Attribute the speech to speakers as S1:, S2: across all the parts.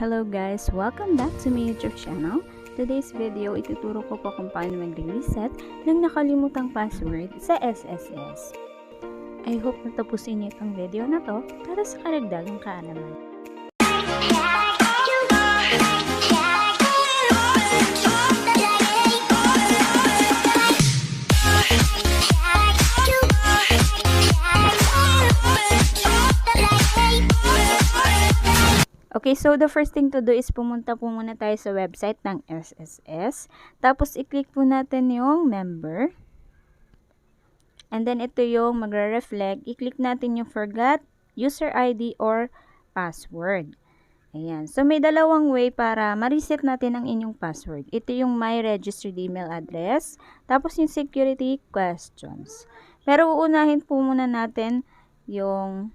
S1: Hello guys! Welcome back to my YouTube channel. Today's video, ituturo ko po kung paano mag-reset ng nakalimutang password sa SSS. I hope natapusin niyo ang video na to para sa karagdagang kaalaman. Okay, so the first thing to do is pumunta po muna tayo sa website ng SSS. Tapos, i-click po natin yung member. And then, ito yung magre-reflect. I-click natin yung forgot user ID or password. Ayan. So, may dalawang way para ma-reset natin ang inyong password. Ito yung my registered email address. Tapos, yung security questions. Pero, uunahin po muna natin yung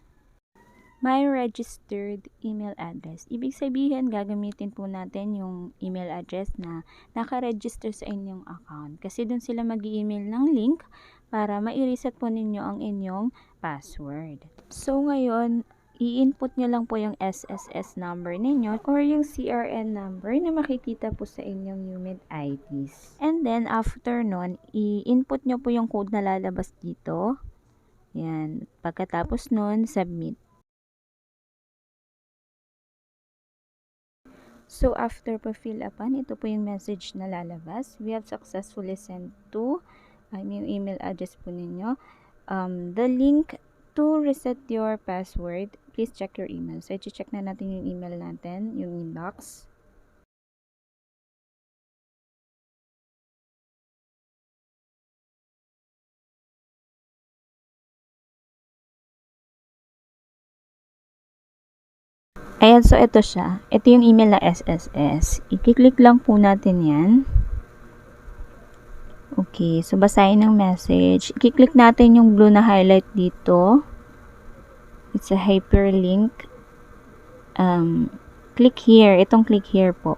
S1: my registered email address. Ibig sabihin, gagamitin po natin yung email address na naka-register sa inyong account. Kasi dun sila mag-email ng link para ma-reset po ninyo ang inyong password. So, ngayon, i-input nyo lang po yung SSS number ninyo or yung CRN number na makikita po sa inyong UMID IDs. And then, after nun, i-input nyo po yung code na lalabas dito. Yan. Pagkatapos nun, submit. So, after po fill upan, ito po yung message na lalabas. We have successfully sent to yung email address po ninyo. The link to reset your password, please check your email. So, i-check na natin yung email natin, yung inbox. Ayan, so ito siya. Ito yung email na SSS. I-click lang po natin yan. Okay, so basahin ng message. I-click natin yung blue na highlight dito. It's a hyperlink. Click here. Itong click here po.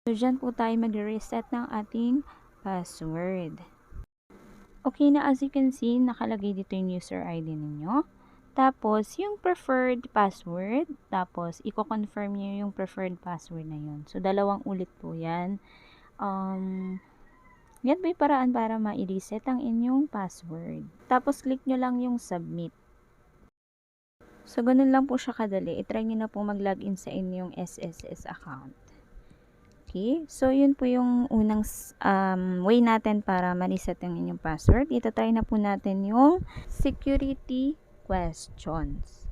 S1: So, dyan po tayo mag-reset ng ating password. Okay na, as you can see, nakalagay dito yung user ID ninyo. Tapos, yung preferred password. Tapos, i-confirm nyo yung preferred password na yun. So, dalawang ulit po yan. Yan po yung paraan para ma-reset ang inyong password. Tapos, click nyo lang yung submit. So, ganun lang po siya kadali. I-try nyo na po mag-login sa inyong SSS account. Okay, so yun po yung unang way natin para ma-reset yung inyong password. Ito-try na po natin yung security questions.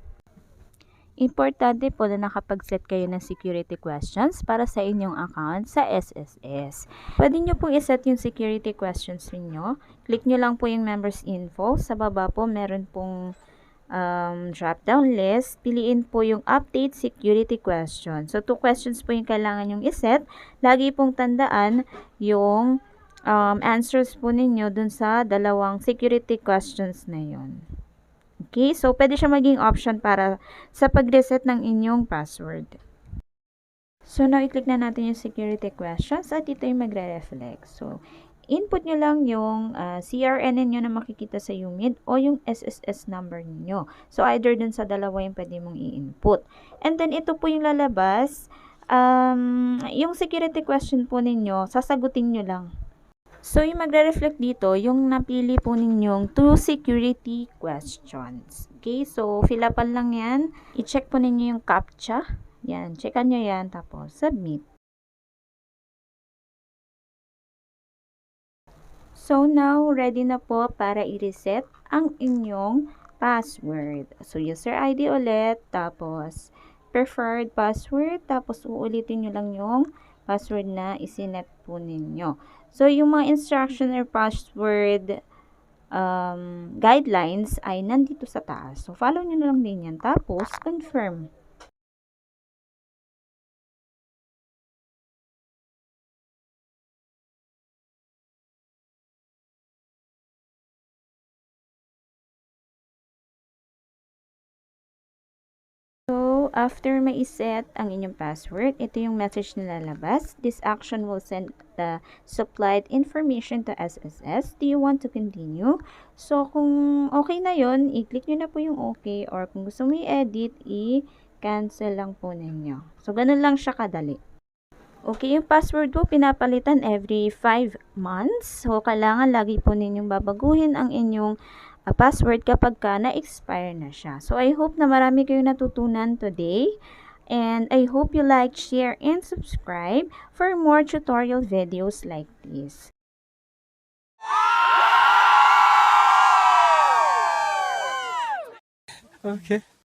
S1: Importante po na nakapag-set kayo ng security questions para sa inyong account sa SSS. Pwede nyo pong iset yung security questions niyo. Click nyo lang po yung members info. Sa baba po meron pong drop-down list, piliin po yung update security question. So, 2 questions po yung kailangan yung iset. Lagi pong tandaan yung answers po ninyo dun sa dalawang security questions na yun. Okay? So, pwede siya maging option para sa pag-reset ng inyong password. So, now, i-click na natin yung security questions at ito yung magre-reflect. So, input nyo lang yung CRN ninyo na makikita sa UMID o yung SSS number ninyo. So, either dun sa dalawa yung pwede mong i-input. And then, ito po yung lalabas. Yung security question po ninyo, sasagutin nyo lang. So, yung magre-reflect dito, yung napili po ninyong 2 security questions. Okay? So, fill upan lang yan. I-check po ninyo yung CAPTCHA. Yan. Checkan nyo yan. Tapos, submit. So, now, ready na po para i-reset ang inyong password. So, user ID ulit, tapos preferred password, tapos uulitin nyo lang yung password na isinet po ninyo. So, yung mga instruction or password guidelines ay nandito sa taas. So, follow nyo na lang din yan. Tapos, confirm. So, So, after ma-set ang inyong password, ito yung message na lalabas. This action will send the supplied information to SSS. Do you want to continue? So, kung okay na yon, i-click nyo na po yung okay, or kung gusto mo i-edit, i-cancel lang po ninyo. So, ganun lang siya kadali. Okay, yung password po pinapalitan every 5 months. So, kailangan lagi po ninyong babaguhin ang inyong password kapag na-expire na siya. So, I hope na marami kayong natutunan today. And I hope you like, share, and subscribe for more tutorial videos like this.
S2: Okay.